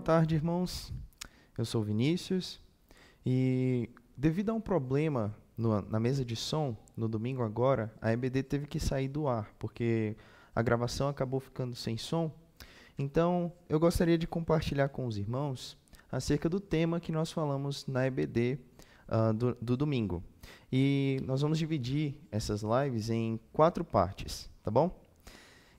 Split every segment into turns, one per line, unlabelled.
Boa tarde, irmãos. Eu sou o Vinícius e, devido a um problema na mesa de som, no domingo agora, a EBD teve que sair do ar, porque a gravação acabou ficando sem som. Então, eu gostaria de compartilhar com os irmãos acerca do tema que nós falamos na EBD do domingo. E nós vamos dividir essas lives em 4 partes, tá bom?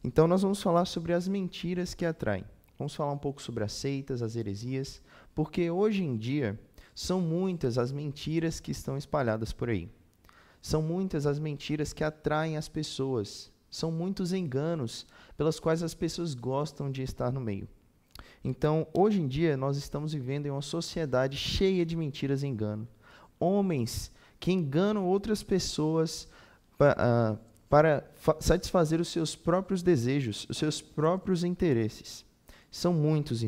Então, nós vamos falar sobre as mentiras que atraem. Vamos falar um pouco sobre as seitas, as heresias, porque hoje em dia são muitas as mentiras que estão espalhadas por aí. São muitas as mentiras que atraem as pessoas. São muitos enganos pelas quais as pessoas gostam de estar no meio. Então, hoje em dia, nós estamos vivendo em uma sociedade cheia de mentiras e engano. Homens que enganam outras pessoas para satisfazer os seus próprios desejos, os seus próprios interesses. São muitas,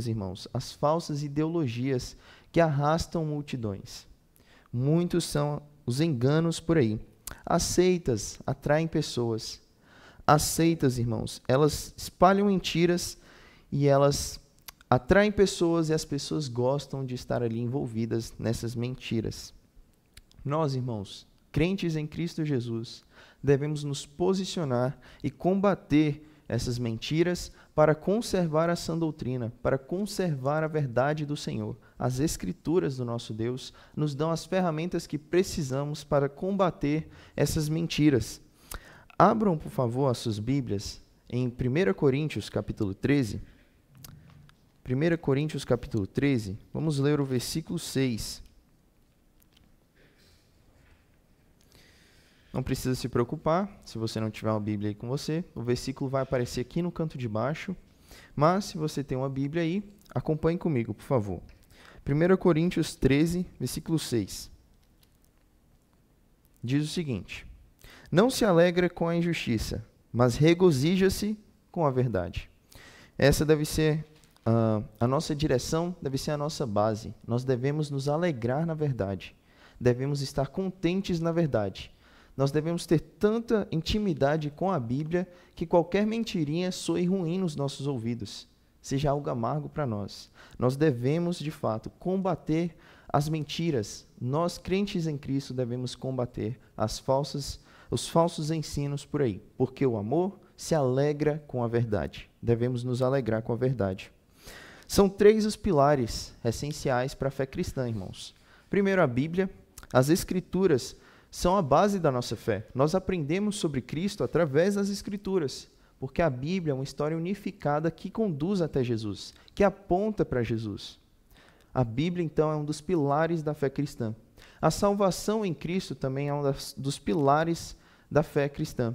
irmãos, as falsas ideologias que arrastam multidões. Muitos são os enganos por aí. As seitas atraem pessoas. As seitas, irmãos, elas espalham mentiras e elas atraem pessoas e as pessoas gostam de estar ali envolvidas nessas mentiras. Nós, irmãos, crentes em Cristo Jesus, devemos nos posicionar e combater essas mentiras para conservar a sã doutrina, para conservar a verdade do Senhor. As Escrituras do nosso Deus nos dão as ferramentas que precisamos para combater essas mentiras. Abram, por favor, as suas Bíblias em 1 Coríntios, capítulo 13. 1 Coríntios, capítulo 13, vamos ler o versículo 6. Não precisa se preocupar, se você não tiver uma Bíblia aí com você, o versículo vai aparecer aqui no canto de baixo, mas se você tem uma Bíblia aí, acompanhe comigo, por favor. 1 Coríntios 13, versículo 6. Diz o seguinte: não se alegra com a injustiça, mas regozija-se com a verdade. Essa deve ser a nossa direção, deve ser a nossa base. Nós devemos nos alegrar na verdade, devemos estar contentes na verdade. Nós devemos ter tanta intimidade com a Bíblia que qualquer mentirinha soe ruim nos nossos ouvidos, seja algo amargo para nós. Nós devemos, de fato, combater as mentiras. Nós, crentes em Cristo, devemos combater os falsos ensinos por aí, porque o amor se alegra com a verdade. Devemos nos alegrar com a verdade. São 3 os pilares essenciais para a fé cristã, irmãos. Primeiro, a Bíblia. As Escrituras são a base da nossa fé. Nós aprendemos sobre Cristo através das Escrituras, porque a Bíblia é uma história unificada que conduz até Jesus, que aponta para Jesus. A Bíblia, então, é um dos pilares da fé cristã. A salvação em Cristo também é um dos pilares da fé cristã.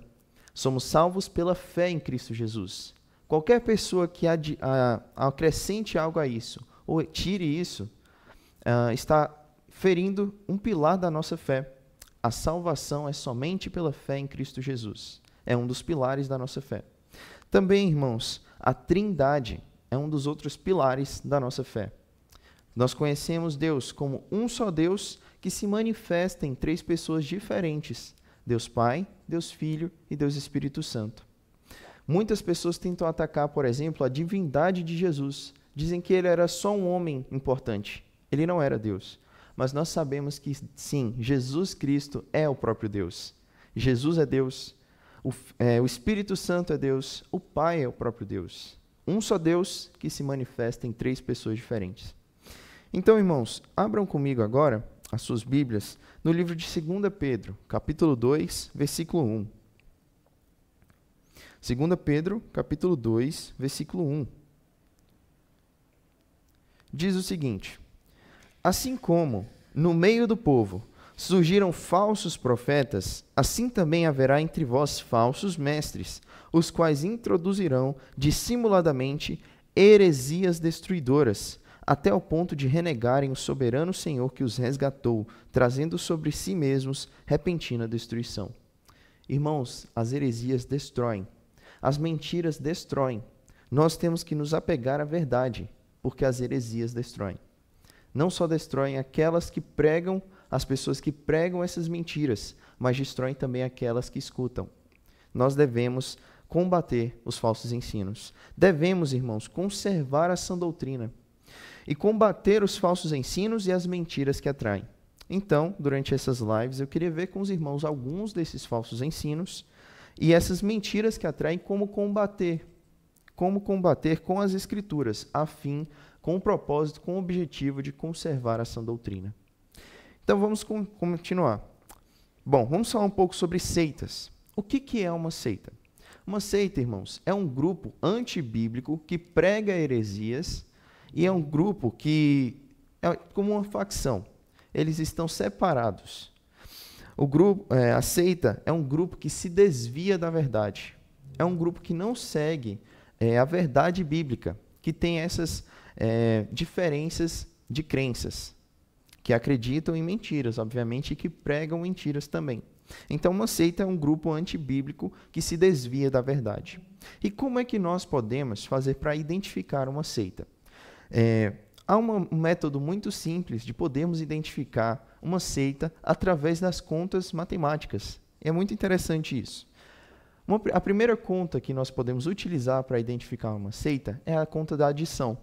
Somos salvos pela fé em Cristo Jesus. Qualquer pessoa que acrescente algo a isso, ou tire isso, está ferindo um pilar da nossa fé. A salvação é somente pela fé em Cristo Jesus. É um dos pilares da nossa fé. Também, irmãos, a Trindade é um dos outros pilares da nossa fé. Nós conhecemos Deus como um só Deus que se manifesta em 3 pessoas diferentes: Deus Pai, Deus Filho e Deus Espírito Santo. Muitas pessoas tentam atacar, por exemplo, a divindade de Jesus. Dizem que ele era só um homem importante. Ele não era Deus. Mas nós sabemos que, sim, Jesus Cristo é o próprio Deus. Jesus é Deus, o Espírito Santo é Deus, o Pai é o próprio Deus. Um só Deus que se manifesta em 3 pessoas diferentes. Então, irmãos, abram comigo agora as suas Bíblias no livro de 2 Pedro, capítulo 2, versículo 1. 2 Pedro, capítulo 2, versículo 1. Diz o seguinte: assim como, no meio do povo, surgiram falsos profetas, assim também haverá entre vós falsos mestres, os quais introduzirão dissimuladamente heresias destruidoras, até o ponto de renegarem o soberano Senhor que os resgatou, trazendo sobre si mesmos repentina destruição. Irmãos, as heresias destroem, as mentiras destroem. Nós temos que nos apegar à verdade, porque as heresias destroem. Não só destroem aquelas que pregam, as pessoas que pregam essas mentiras, mas destroem também aquelas que escutam. Nós devemos combater os falsos ensinos. Devemos, irmãos, conservar a sã doutrina e combater os falsos ensinos e as mentiras que atraem. Então, durante essas lives, eu queria ver com os irmãos alguns desses falsos ensinos e essas mentiras que atraem, como combater com as Escrituras, com o propósito, com o objetivo de conservar a sã doutrina. Então, vamos continuar. Bom, vamos falar um pouco sobre seitas. O que é uma seita? Uma seita, irmãos, é um grupo antibíblico que prega heresias e é um grupo que é como uma facção. Eles estão separados. A seita é um grupo que se desvia da verdade. É um grupo que não segue a verdade bíblica, que tem essas diferenças de crenças, que acreditam em mentiras, obviamente, e que pregam mentiras também. Então, uma seita é um grupo antibíblico que se desvia da verdade. E como é que nós podemos fazer para identificar uma seita? Há um método muito simples de podermos identificar uma seita através das contas matemáticas. É muito interessante isso. A primeira conta que nós podemos utilizar para identificar uma seita é a conta da adição.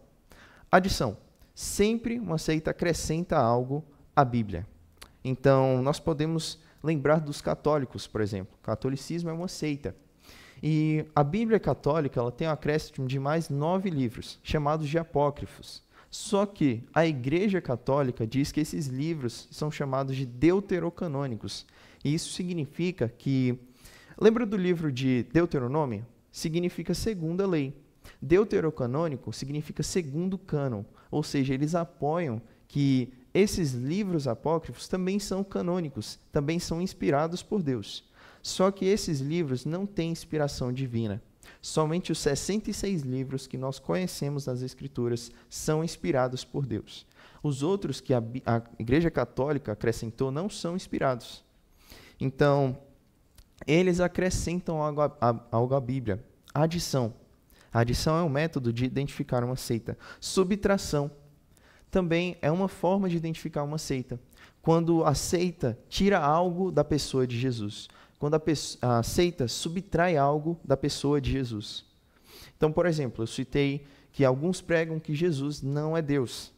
Adição. Sempre uma seita acrescenta algo à Bíblia. Então, nós podemos lembrar dos católicos, por exemplo. O catolicismo é uma seita. E a Bíblia católica ela tem um acréscimo de mais 9 livros, chamados de apócrifos. Só que a Igreja Católica diz que esses livros são chamados de deuterocanônicos. E isso significa que... Lembra do livro de Deuteronômio? Significa segunda lei. Deuterocanônico significa segundo cânon. Ou seja, eles apoiam que esses livros apócrifos também são canônicos, também são inspirados por Deus. Só que esses livros não têm inspiração divina. Somente os 66 livros que nós conhecemos nas Escrituras são inspirados por Deus. Os outros que a Igreja Católica acrescentou não são inspirados. Então, eles acrescentam algo à Bíblia. Adição. A adição é um método de identificar uma seita. Subtração também é uma forma de identificar uma seita. Quando a seita tira algo da pessoa de Jesus. Quando a seita subtrai algo da pessoa de Jesus. Então, por exemplo, eu citei que alguns pregam que Jesus não é Deus.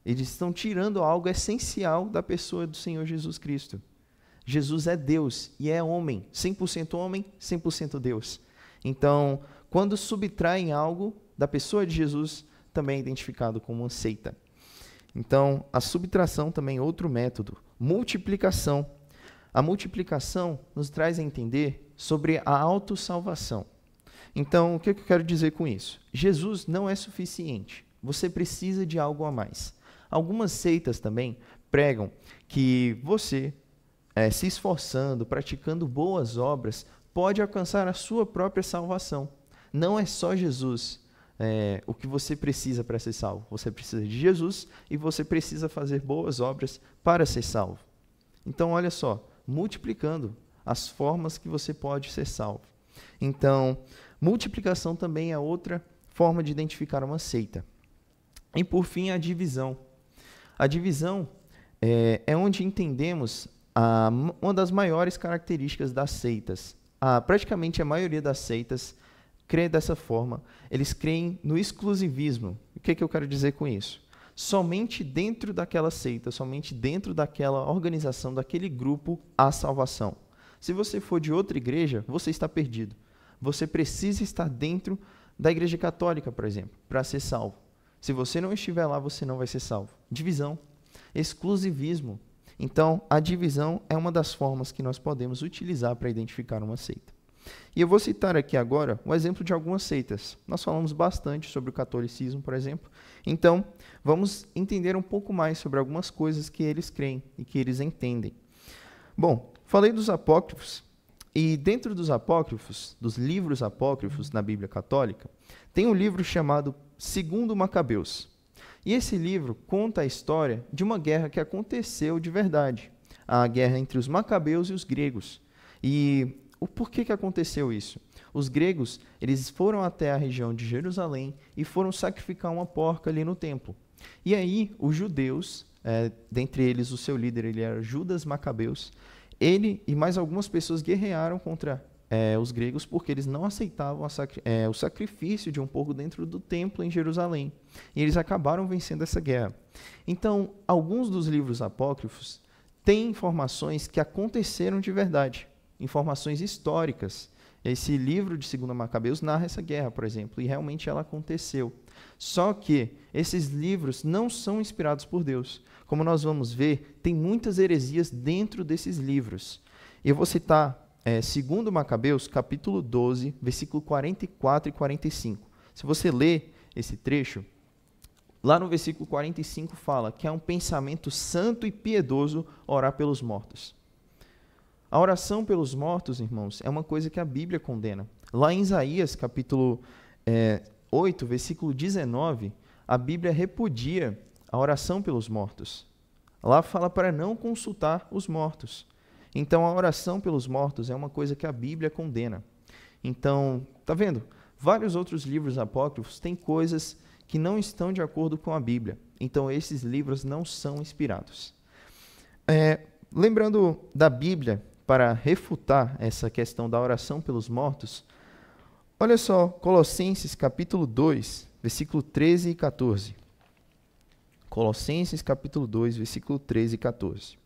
Eles estão tirando algo essencial da pessoa do Senhor Jesus Cristo. Jesus é Deus e é homem, 100% Deus. Então, quando subtraem algo da pessoa de Jesus, também é identificado como uma seita. Então, a subtração também é outro método. Multiplicação. A multiplicação nos traz a entender sobre a autossalvação. Então, o que eu quero dizer com isso? Jesus não é suficiente. Você precisa de algo a mais. Algumas seitas também pregam que você, se esforçando, praticando boas obras, pode alcançar a sua própria salvação. Não é só Jesus o que você precisa para ser salvo. Você precisa de Jesus e você precisa fazer boas obras para ser salvo. Então, olha só, multiplicando as formas que você pode ser salvo. Então, multiplicação também é outra forma de identificar uma seita. E, por fim, a divisão. A divisão é onde entendemos uma das maiores características das seitas. Praticamente a maioria das seitas crê dessa forma. Eles creem no exclusivismo. O que eu quero dizer com isso? Somente dentro daquela seita, somente dentro daquela organização, daquele grupo, há salvação. Se você for de outra igreja, você está perdido. Você precisa estar dentro da Igreja Católica, por exemplo, para ser salvo. Se você não estiver lá, você não vai ser salvo. Divisão, exclusivismo. Então, a divisão é uma das formas que nós podemos utilizar para identificar uma seita. E eu vou citar aqui agora um exemplo de algumas seitas. Nós falamos bastante sobre o catolicismo, por exemplo. Então, vamos entender um pouco mais sobre algumas coisas que eles creem e que eles entendem. Bom, falei dos apócrifos. E dentro dos apócrifos, dos livros apócrifos na Bíblia Católica, tem um livro chamado Segundo Macabeus. E esse livro conta a história de uma guerra que aconteceu de verdade. A guerra entre os macabeus e os gregos. E o porquê que aconteceu isso? Os gregos, eles foram até a região de Jerusalém e foram sacrificar uma porca ali no templo. E aí, os judeus, dentre eles o seu líder, ele era Judas Macabeus, ele e mais algumas pessoas guerrearam contra os gregos porque eles não aceitavam o sacrifício de um porco dentro do templo em Jerusalém. E eles acabaram vencendo essa guerra. Então, alguns dos livros apócrifos têm informações que aconteceram de verdade, informações históricas. Esse livro de 2 Macabeus narra essa guerra, por exemplo, e realmente ela aconteceu. Só que esses livros não são inspirados por Deus. Como nós vamos ver, tem muitas heresias dentro desses livros. Eu vou citar 2 Macabeus, capítulo 12, versículo 44 e 45. Se você ler esse trecho, lá no versículo 45 fala que é um pensamento santo e piedoso orar pelos mortos. A oração pelos mortos, irmãos, é uma coisa que a Bíblia condena. Lá em Isaías, capítulo 8, versículo 19, a Bíblia repudia a oração pelos mortos. Lá fala para não consultar os mortos. Então, a oração pelos mortos é uma coisa que a Bíblia condena. Então, tá vendo? Vários outros livros apócrifos têm coisas que não estão de acordo com a Bíblia. Então, esses livros não são inspirados. Lembrando da Bíblia, para refutar essa questão da oração pelos mortos, olha só, Colossenses capítulo 2, versículo 13 e 14. Colossenses capítulo 2, versículo 13 e 14.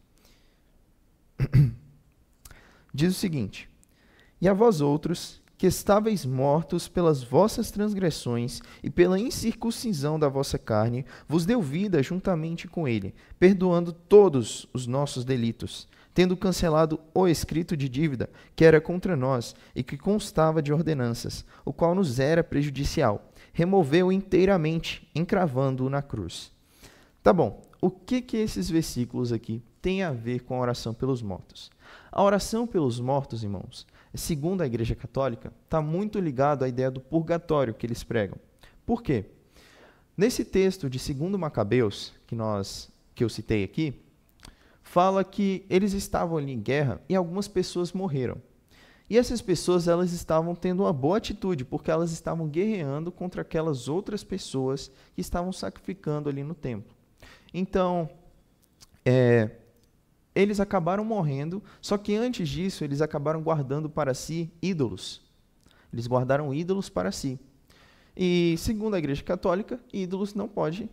Diz o seguinte: E a vós outros, que estáveis mortos pelas vossas transgressões e pela incircuncisão da vossa carne, vos deu vida juntamente com ele, perdoando todos os nossos delitos, tendo cancelado o escrito de dívida que era contra nós e que constava de ordenanças, o qual nos era prejudicial, removeu inteiramente, encravando-o na cruz. Tá bom, o que esses versículos aqui têm a ver com a oração pelos mortos? A oração pelos mortos, irmãos, segundo a Igreja Católica, está muito ligado à ideia do purgatório que eles pregam. Por quê? Nesse texto de 2 Macabeus, que eu citei aqui, fala que eles estavam ali em guerra e algumas pessoas morreram. E essas pessoas, elas estavam tendo uma boa atitude, porque elas estavam guerreando contra aquelas outras pessoas que estavam sacrificando ali no templo. Então, eles acabaram morrendo, só que antes disso, eles acabaram guardando para si ídolos. Eles guardaram ídolos para si. E, segundo a Igreja Católica, ídolos não pode,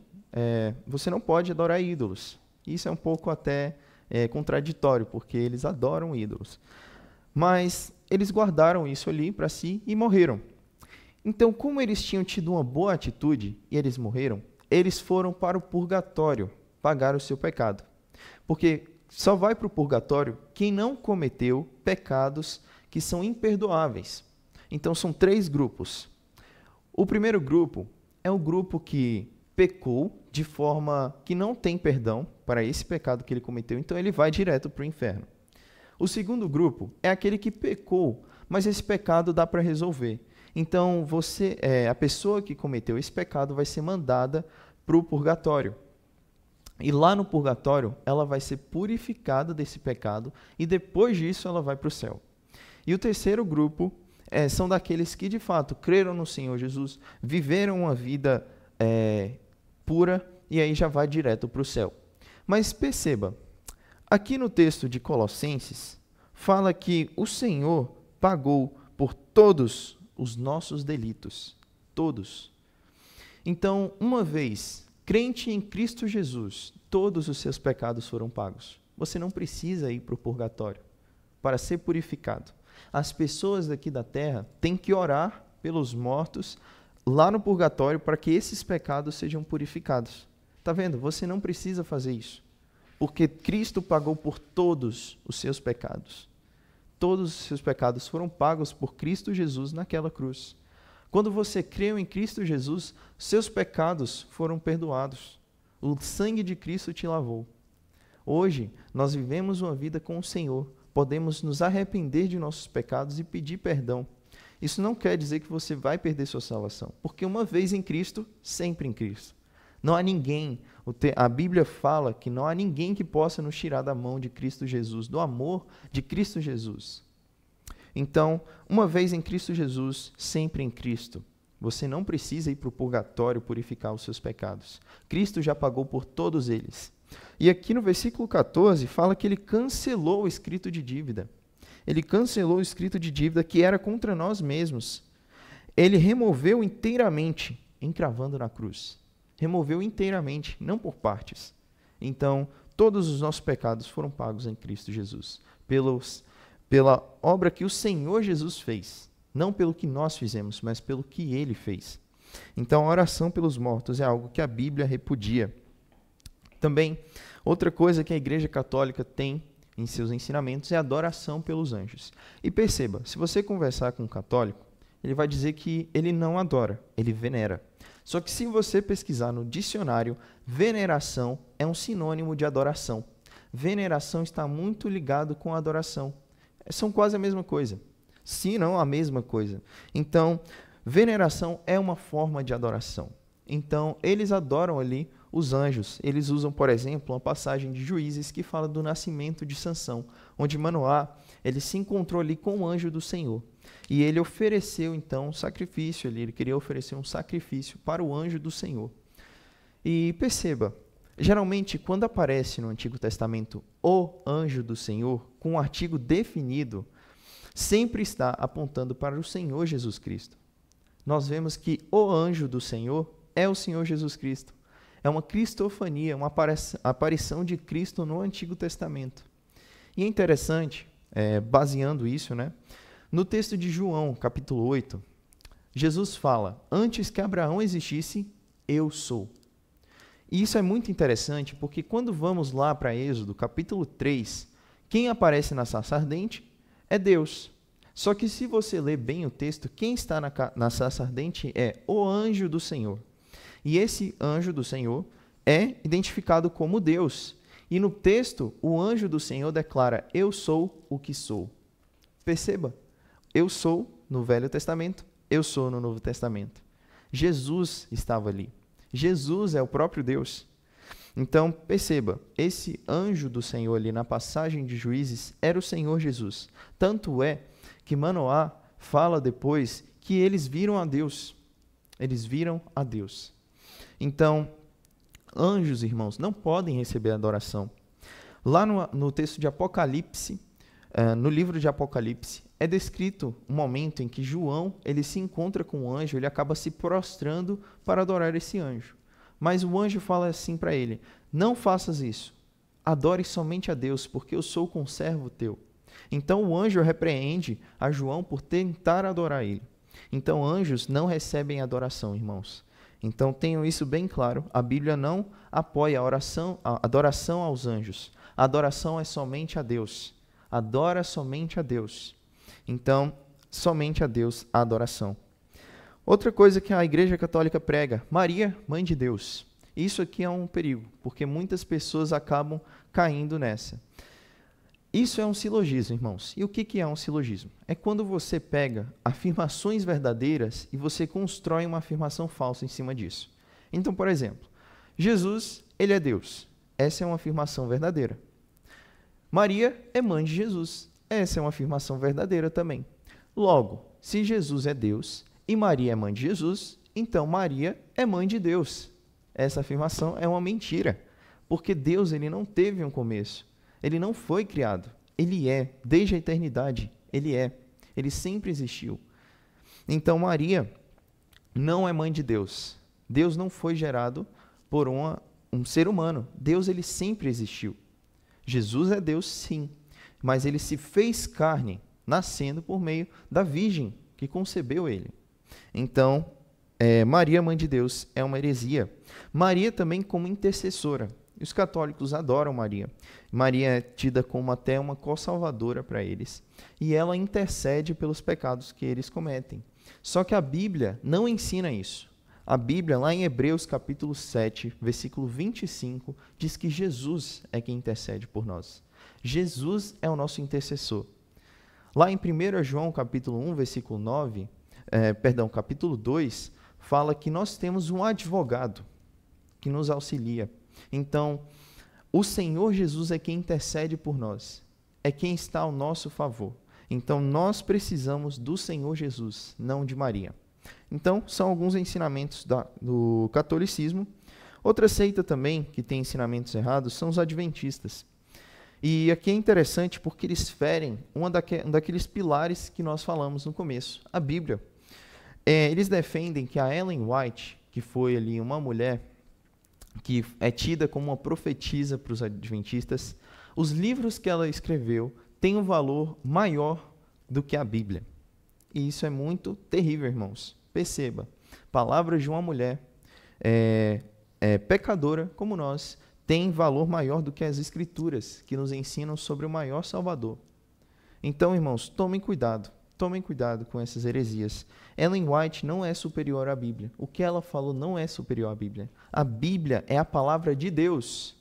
você não pode adorar ídolos. Isso é um pouco até contraditório, porque eles adoram ídolos. Mas eles guardaram isso ali para si e morreram. Então, como eles tinham tido uma boa atitude e eles morreram, eles foram para o purgatório pagar o seu pecado. Porque só vai para o purgatório quem não cometeu pecados que são imperdoáveis. Então, são 3 grupos. O primeiro grupo é o grupo que pecou de forma que não tem perdão para esse pecado que ele cometeu, então ele vai direto para o inferno. O segundo grupo é aquele que pecou, mas esse pecado dá para resolver. Então, a pessoa que cometeu esse pecado vai ser mandada para o purgatório. E lá no purgatório, ela vai ser purificada desse pecado e depois disso ela vai para o céu. E o terceiro grupo são daqueles que de fato creram no Senhor Jesus, viveram uma vida pura e aí já vai direto para o céu. Mas perceba, aqui no texto de Colossenses, fala que o Senhor pagou por todos os nossos delitos. Todos. Então, uma vez crente em Cristo Jesus, todos os seus pecados foram pagos. Você não precisa ir para o purgatório para ser purificado. As pessoas daqui da terra têm que orar pelos mortos lá no purgatório para que esses pecados sejam purificados. Está vendo? Você não precisa fazer isso. Porque Cristo pagou por todos os seus pecados. Todos os seus pecados foram pagos por Cristo Jesus naquela cruz. Quando você creu em Cristo Jesus, seus pecados foram perdoados. O sangue de Cristo te lavou. Hoje, nós vivemos uma vida com o Senhor. Podemos nos arrepender de nossos pecados e pedir perdão. Isso não quer dizer que você vai perder sua salvação. Porque uma vez em Cristo, sempre em Cristo. Não há ninguém, a Bíblia fala que não há ninguém que possa nos tirar da mão de Cristo Jesus, do amor de Cristo Jesus. Então, uma vez em Cristo Jesus, sempre em Cristo. Você não precisa ir para o purgatório purificar os seus pecados. Cristo já pagou por todos eles. E aqui no versículo 14 fala que ele cancelou o escrito de dívida. Ele cancelou o escrito de dívida que era contra nós mesmos. Ele removeu inteiramente, encravando na cruz. Removeu inteiramente, não por partes. Então, todos os nossos pecados foram pagos em Cristo Jesus, pela obra que o Senhor Jesus fez. Não pelo que nós fizemos, mas pelo que Ele fez. Então, a oração pelos mortos é algo que a Bíblia repudia. Também, outra coisa que a Igreja Católica tem em seus ensinamentos é a adoração pelos anjos. E perceba, se você conversar com um católico, ele vai dizer que ele não adora, ele venera. Só que se você pesquisar no dicionário, veneração é um sinônimo de adoração. Veneração está muito ligado com a adoração. São quase a mesma coisa, se não a mesma coisa. Então, veneração é uma forma de adoração. Então, eles adoram ali os anjos. Eles usam, por exemplo, uma passagem de Juízes que fala do nascimento de Sansão, onde Manoá, ele se encontrou ali com o anjo do Senhor. E ele ofereceu, então, um sacrifício ali. Ele queria oferecer um sacrifício para o anjo do Senhor. E perceba, geralmente, quando aparece no Antigo Testamento o anjo do Senhor, com um artigo definido, sempre está apontando para o Senhor Jesus Cristo. Nós vemos que o anjo do Senhor é o Senhor Jesus Cristo. É uma cristofania, uma aparição de Cristo no Antigo Testamento. E é interessante, baseando isso, no texto de João, capítulo 8, Jesus fala, antes que Abraão existisse, eu sou. E isso é muito interessante, porque quando vamos lá para Êxodo, capítulo 3, quem aparece na sarça ardente é Deus. Só que se você ler bem o texto, quem está na sarça ardente é o anjo do Senhor. E esse anjo do Senhor é identificado como Deus. E no texto, o anjo do Senhor declara, eu sou o que sou. Perceba, eu sou no Velho Testamento, eu sou no Novo Testamento. Jesus estava ali. Jesus é o próprio Deus. Então, perceba, esse anjo do Senhor ali na passagem de Juízes era o Senhor Jesus. Tanto é que Manoá fala depois que eles viram a Deus. Eles viram a Deus. Então, anjos, irmãos, não podem receber adoração. Lá no texto de Apocalipse, no livro de Apocalipse, é descrito um momento em que João ele se encontra com o anjo, ele acaba se prostrando para adorar esse anjo. Mas o anjo fala assim para ele, não faças isso, adore somente a Deus, porque eu sou conservo teu. Então o anjo repreende a João por tentar adorar ele. Então anjos não recebem adoração, irmãos. Então tenham isso bem claro, a Bíblia não apoia a adoração aos anjos. A adoração é somente a Deus. Adora somente a Deus. Então, somente a Deus a adoração. Outra coisa que a Igreja Católica prega, Maria, Mãe de Deus. Isso aqui é um perigo, porque muitas pessoas acabam caindo nessa. Isso é um silogismo, irmãos. E o que é um silogismo? É quando você pega afirmações verdadeiras e você constrói uma afirmação falsa em cima disso. Então, por exemplo, Jesus, ele é Deus. Essa é uma afirmação verdadeira. Maria é mãe de Jesus. Essa é uma afirmação verdadeira também. Logo, se Jesus é Deus e Maria é mãe de Jesus, então Maria é mãe de Deus. Essa afirmação é uma mentira, porque Deus ele não teve um começo. Ele não foi criado. Ele é, desde a eternidade, ele é. Ele sempre existiu. Então, Maria não é mãe de Deus. Deus não foi gerado por um ser humano. Deus, ele sempre existiu. Jesus é Deus, sim. Mas ele se fez carne, nascendo por meio da Virgem que concebeu ele. Então, Maria, mãe de Deus, é uma heresia. Maria também como intercessora. E os católicos adoram Maria. Maria é tida como até uma co-salvadora para eles. E ela intercede pelos pecados que eles cometem. Só que a Bíblia não ensina isso. A Bíblia, lá em Hebreus capítulo 7, versículo 25, diz que Jesus é quem intercede por nós. Jesus é o nosso intercessor. Lá em 1 João capítulo 1, versículo 9, capítulo 2, fala que nós temos um advogado que nos auxilia. Então, o Senhor Jesus é quem intercede por nós, é quem está ao nosso favor. Então, nós precisamos do Senhor Jesus, não de Maria. Então, são alguns ensinamentos do catolicismo. Outra seita também que tem ensinamentos errados são os adventistas. E aqui é interessante porque eles ferem um daqueles pilares que nós falamos no começo, a Bíblia. Eles defendem que a Ellen White, que foi ali uma mulher que é tida como uma profetisa para os adventistas, os livros que ela escreveu têm um valor maior do que a Bíblia. E isso é muito terrível, irmãos. Perceba, palavras de uma mulher pecadora como nós têm valor maior do que as Escrituras, que nos ensinam sobre o maior Salvador. Então, irmãos, tomem cuidado com essas heresias. Ellen White não é superior à Bíblia. O que ela falou não é superior à Bíblia. A Bíblia é a palavra de Deus.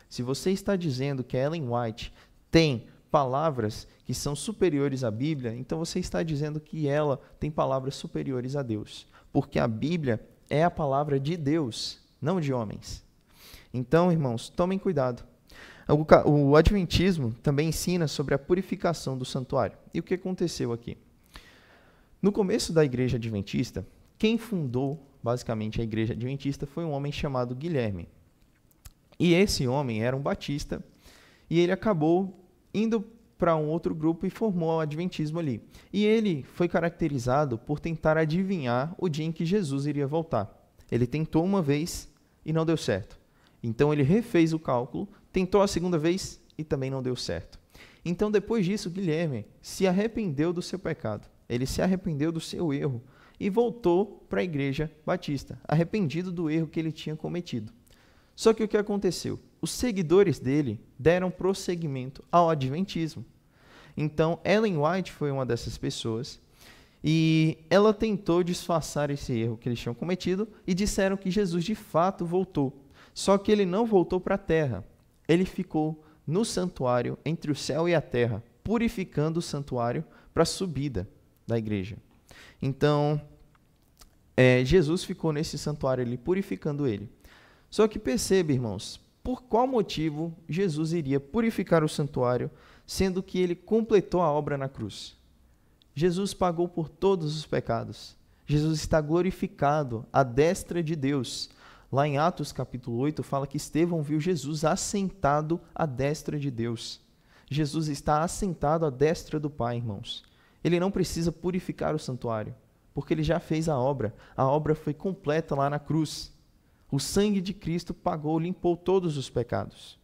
Se você está dizendo que Ellen White tem palavras que são superiores à Bíblia, então você está dizendo que ela tem palavras superiores a Deus. Porque a Bíblia é a palavra de Deus, não de homens. Então, irmãos, tomem cuidado. O Adventismo também ensina sobre a purificação do santuário. E o que aconteceu aqui? No começo da Igreja Adventista, quem fundou, basicamente, a Igreja Adventista foi um homem chamado Guilherme. E esse homem era um batista, e ele acabou indo para um outro grupo e formou o Adventismo ali. E ele foi caracterizado por tentar adivinhar o dia em que Jesus iria voltar. Ele tentou uma vez e não deu certo. Então ele refez o cálculo, tentou a segunda vez e também não deu certo. Então depois disso, Guilherme se arrependeu do seu pecado. Ele se arrependeu do seu erro e voltou para a Igreja Batista, arrependido do erro que ele tinha cometido. Só que o que aconteceu? Os seguidores dele deram prosseguimento ao Adventismo. Então Ellen White foi uma dessas pessoas e ela tentou disfarçar esse erro que eles tinham cometido e disseram que Jesus de fato voltou. Só que ele não voltou para a terra. Ele ficou no santuário entre o céu e a terra, purificando o santuário para a subida da igreja. Então, Jesus ficou nesse santuário ali, purificando ele. Só que perceba, irmãos, por qual motivo Jesus iria purificar o santuário, sendo que ele completou a obra na cruz? Jesus pagou por todos os pecados. Jesus está glorificado à destra de Deus. Lá em Atos capítulo 8, fala que Estevão viu Jesus assentado à destra de Deus. Jesus está assentado à destra do Pai, irmãos. Ele não precisa purificar o santuário, porque ele já fez a obra. A obra foi completa lá na cruz. O sangue de Cristo pagou, limpou todos os pecados.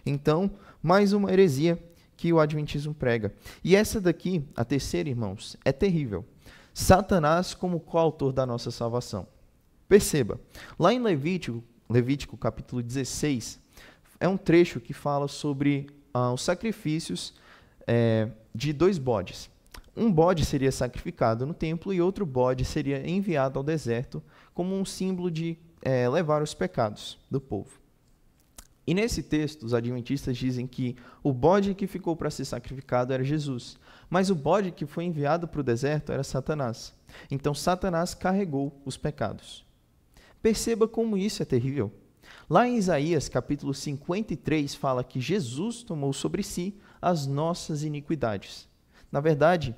Então, mais uma heresia que o Adventismo prega. E essa daqui, a terceira, irmãos, é terrível. Satanás como coautor da nossa salvação. Perceba, lá em Levítico capítulo 16, é um trecho que fala sobre os sacrifícios de 2 bodes. Um bode seria sacrificado no templo e outro bode seria enviado ao deserto como um símbolo de levar os pecados do povo. E nesse texto, os adventistas dizem que o bode que ficou para ser sacrificado era Jesus, mas o bode que foi enviado para o deserto era Satanás. Então, Satanás carregou os pecados. Perceba como isso é terrível. Lá em Isaías, capítulo 53, fala que Jesus tomou sobre si as nossas iniquidades. Na verdade,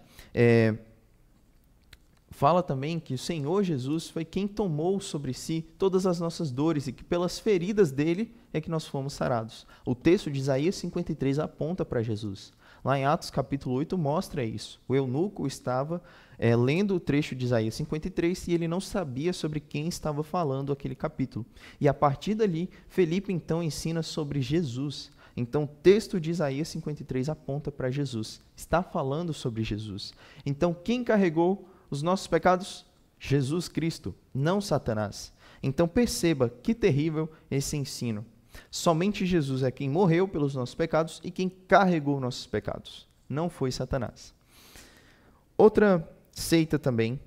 fala também que o Senhor Jesus foi quem tomou sobre si todas as nossas dores e que pelas feridas dele é que nós fomos sarados. O texto de Isaías 53 aponta para Jesus. Lá em Atos capítulo 8 mostra isso. O eunuco estava lendo o trecho de Isaías 53 e ele não sabia sobre quem estava falando aquele capítulo. E a partir dali, Felipe então ensina sobre Jesus. Então o texto de Isaías 53 aponta para Jesus. Está falando sobre Jesus. Então quem carregou os nossos pecados? Jesus Cristo, não Satanás. Então perceba que terrível esse ensino. Somente Jesus é quem morreu pelos nossos pecados e quem carregou nossos pecados. Não foi Satanás. Outra seita também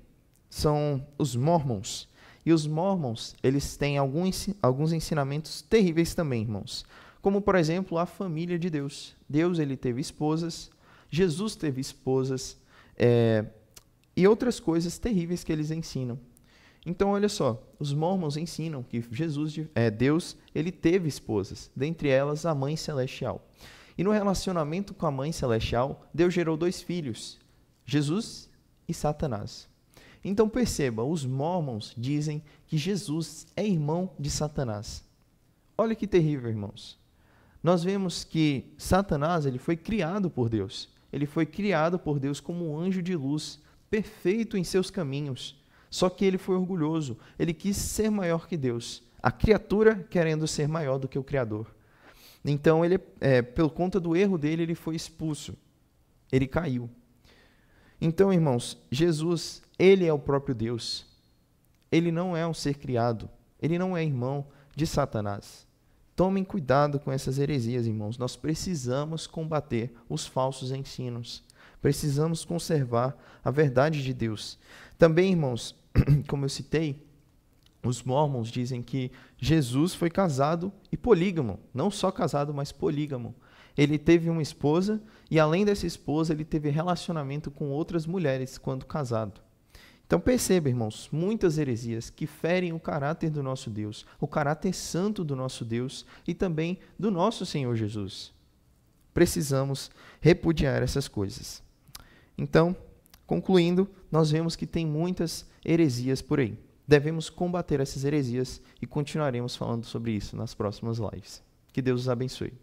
são os Mormons. E os Mormons, eles têm alguns ensinamentos terríveis também, irmãos. Como, por exemplo, a família de Deus. Deus, ele teve esposas, Jesus teve esposas, e outras coisas terríveis que eles ensinam. Então, olha só, os Mormons ensinam que Deus, ele teve esposas, dentre elas a Mãe Celestial. E no relacionamento com a Mãe Celestial, Deus gerou 2 filhos, Jesus e Satanás. Então perceba, os Mormons dizem que Jesus é irmão de Satanás. Olha que terrível, irmãos. nós vemos que Satanás, ele foi criado por Deus. Ele foi criado por Deus como um anjo de luz, perfeito em seus caminhos. Só que ele foi orgulhoso, ele quis ser maior que Deus. A criatura querendo ser maior do que o Criador. Então, por conta do erro dele, ele foi expulso. Ele caiu. Então, irmãos, Jesus, ele é o próprio Deus. Ele não é um ser criado. Ele não é irmão de Satanás. Tomem cuidado com essas heresias, irmãos. Nós precisamos combater os falsos ensinos. Precisamos conservar a verdade de Deus. Também, irmãos, como eu citei, os mormons dizem que Jesus foi casado e polígamo. Não só casado, mas polígamo. Ele teve uma esposa e, além dessa esposa, ele teve relacionamento com outras mulheres quando casado. Então perceba, irmãos, muitas heresias que ferem o caráter do nosso Deus, o caráter santo do nosso Deus e também do nosso Senhor Jesus. Precisamos repudiar essas coisas. Então, concluindo, nós vemos que tem muitas heresias por aí. Devemos combater essas heresias e continuaremos falando sobre isso nas próximas lives. Que Deus os abençoe.